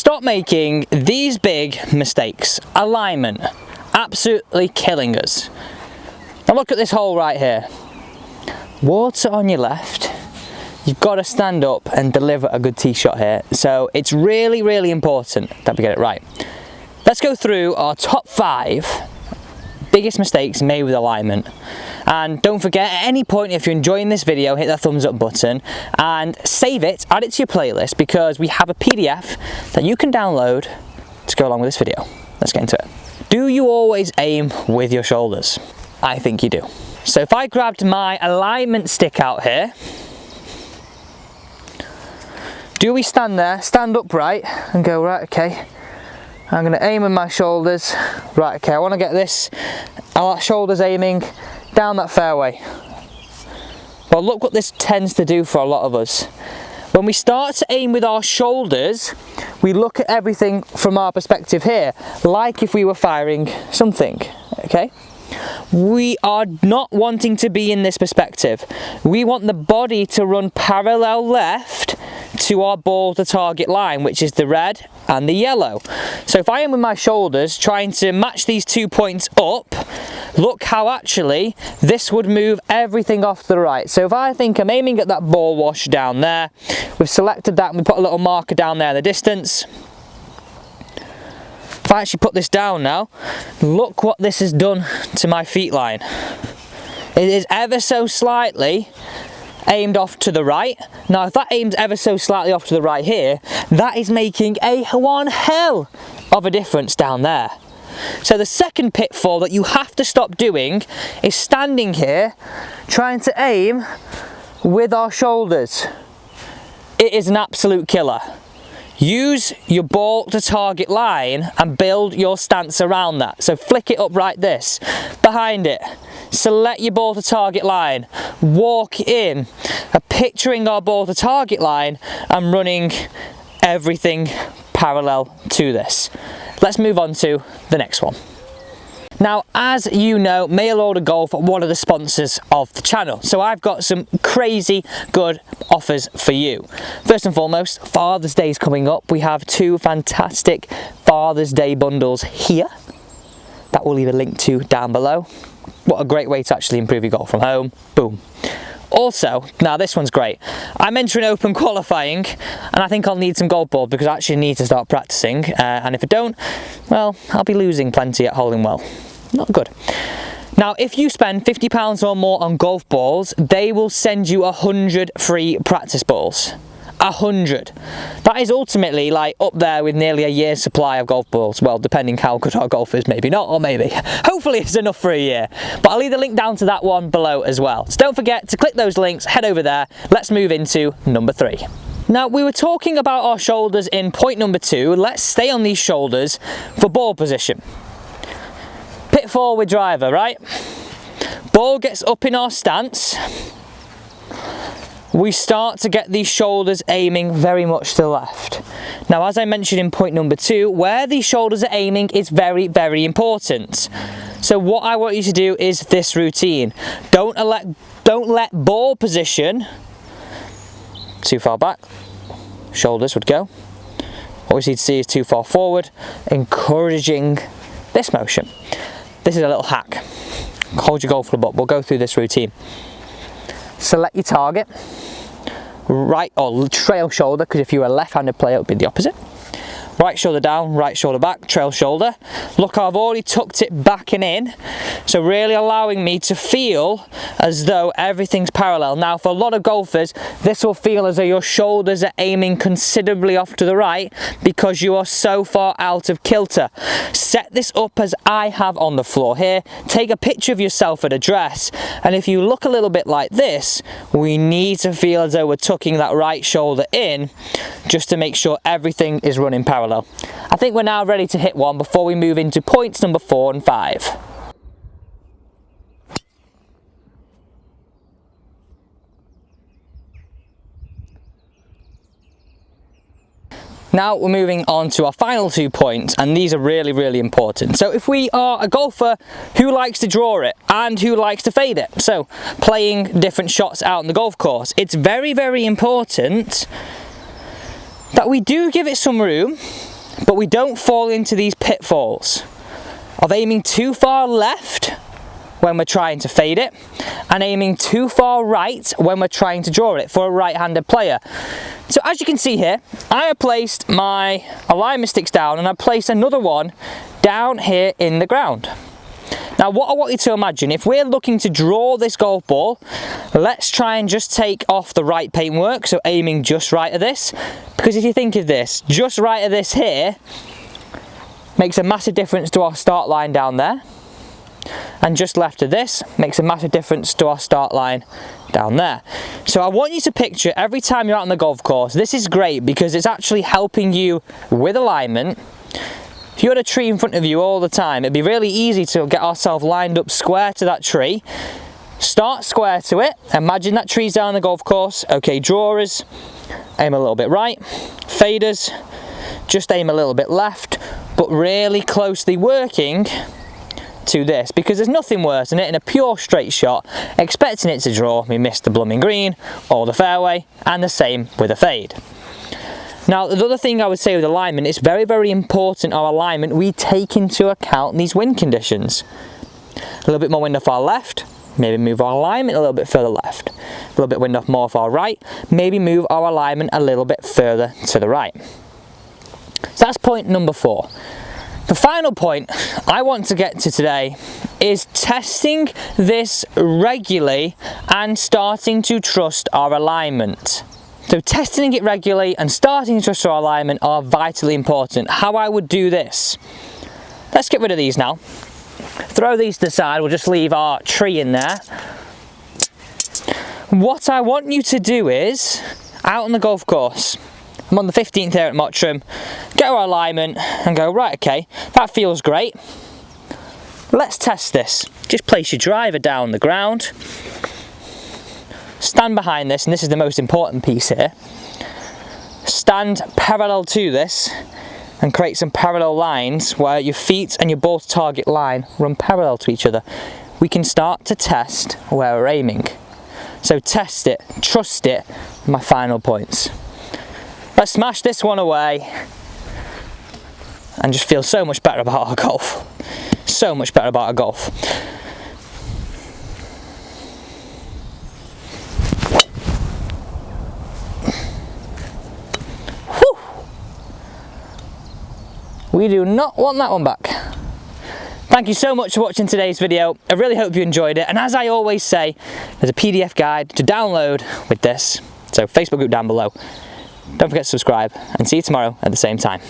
stop making these big mistakes. Alignment, absolutely killing us. Now look at this hole right here. Water on your left. You've got to stand up and deliver a good tee shot here. So it's really, really important that we get it right. Let's go through our top 5 biggest mistakes made with alignment. And don't forget, at any point, if you're enjoying this video, hit that thumbs up button and save it, add it to your playlist, because we have a PDF that you can download to go along with this video. Let's get into it. Do you always aim with your shoulders? I think you do. So if I grabbed my alignment stick out here, do we stand there, stand upright and go, right, okay, I'm going to aim with my shoulders. Right, okay, I want to get this, shoulders aiming down that fairway. Well, look what this tends to do for a lot of us. When we start to aim with our shoulders, we look at everything from our perspective here, like if we were firing something, okay? We are not wanting to be in this perspective. We want the body to run parallel left to our ball to target line, which is the red and the yellow. So if I am with my shoulders trying to match these 2 points up, look how actually this would move everything off to the right. So if I think I'm aiming at that ball wash down there, we've selected that and we put a little marker down there in the distance. If I actually put this down now, look what this has done to my feet line. It is ever so slightly aimed off to the right. Now if that aims ever so slightly off to the right here, that is making one hell of a difference down there. So the second pitfall that you have to stop doing is standing here trying to aim with our shoulders. It is an absolute killer. Use your ball to target line and build your stance around that. So flick it up like this, behind it. Select your ball to target line, walk in, picturing our ball to target line and running everything parallel to this. Let's move on to the next one. Now, as you know, Mail Order Golf are one of the sponsors of the channel, so I've got some crazy good offers for you. First and foremost, Father's Day is coming up. We have 2 fantastic Father's Day bundles here that we'll leave a link to down below. What a great way to actually improve your golf from home. Boom. Also, now this one's great. I'm entering open qualifying and I think I'll need some golf balls because I actually need to start practicing, and if I don't, well, I'll be losing plenty at holding well. Not good. Now, if you spend £50 or more on golf balls, they will send you 100 free practice balls. 100. That is ultimately like up there with nearly a year's supply of golf balls. Well, depending how good our golf is, maybe not, or maybe. Hopefully it's enough for a year. But I'll leave the link down to that one below as well. So don't forget to click those links, head over there. Let's move into number 3. Now, we were talking about our shoulders in point number 2. Let's stay on these shoulders for ball position. Pitfall with driver, right? Ball gets up in our stance. We start to get these shoulders aiming very much to the left. Now, as I mentioned in point number 2, where these shoulders are aiming is very, very important. So what I want you to do is this routine. Don't let ball position too far back. Shoulders would go. What we need to see is too far forward, encouraging this motion. This is a little hack. Hold your golf club up. We'll go through this routine. Select your target, right or trail shoulder, because if you're a left-handed player it would be the opposite. Right shoulder down, right shoulder back, trail shoulder. Look, I've already tucked it back and in, so really allowing me to feel as though everything's parallel. Now, for a lot of golfers, this will feel as though your shoulders are aiming considerably off to the right because you are so far out of kilter. Set this up as I have on the floor here. Take a picture of yourself at address, and if you look a little bit like this, we need to feel as though we're tucking that right shoulder in just to make sure everything is running parallel. I think we're now ready to hit one before we move into points number 4 and 5. Now we're moving on to our final 2 points, and these are really, really important. So if we are a golfer who likes to draw it and who likes to fade it, so playing different shots out on the golf course, it's very, very important that we do give it some room but we don't fall into these pitfalls of aiming too far left when we're trying to fade it, and aiming too far right when we're trying to draw it for a right-handed player. So as you can see here, I have placed my alignment sticks down, and I've placed another one down here in the ground. Now what I want you to imagine, if we're looking to draw this golf ball, let's try and just take off the right paintwork, so aiming just right of this, because if you think of this, just right of this here makes a massive difference to our start line down there, and just left of this makes a massive difference to our start line down there. So I want you to picture every time you're out on the golf course, this is great because it's actually helping you with alignment. If you had a tree in front of you all the time, it'd be really easy to get ourselves lined up square to that tree. Start square to it, imagine that tree's down the golf course. Okay, drawers, aim a little bit right. Faders, just aim a little bit left, but really closely working to this, because there's nothing worse than hitting a pure straight shot, expecting it to draw, we missed the blooming green or the fairway, and the same with a fade. Now the other thing I would say with alignment, it's very, very important our alignment, we take into account these wind conditions. A little bit more wind off our left, maybe move our alignment a little bit further left. A little bit wind off more off our right, maybe move our alignment a little bit further to the right. So that's point number 4. The final point I want to get to today is testing this regularly and starting to trust our alignment. So testing it regularly and starting to trust our alignment are vitally important. How I would do this. Let's get rid of these now. Throw these to the side, we'll just leave our tree in there. What I want you to do is, out on the golf course, I'm on the 15th here at Mottram, get our alignment and go, right, okay, that feels great. Let's test this. Just place your driver down the ground, stand behind this, and this is the most important piece here. Stand parallel to this and create some parallel lines where your feet and your ball to target line run parallel to each other. We can start to test where we're aiming. So test it, trust it, my final points. Let's smash this one away and just feel so much better about our golf. So much better about our golf. Whew. We do not want that one back. Thank you so much for watching today's video. I really hope you enjoyed it. And as I always say, there's a PDF guide to download with this. So Facebook group down below. Don't forget to subscribe, and see you tomorrow at the same time.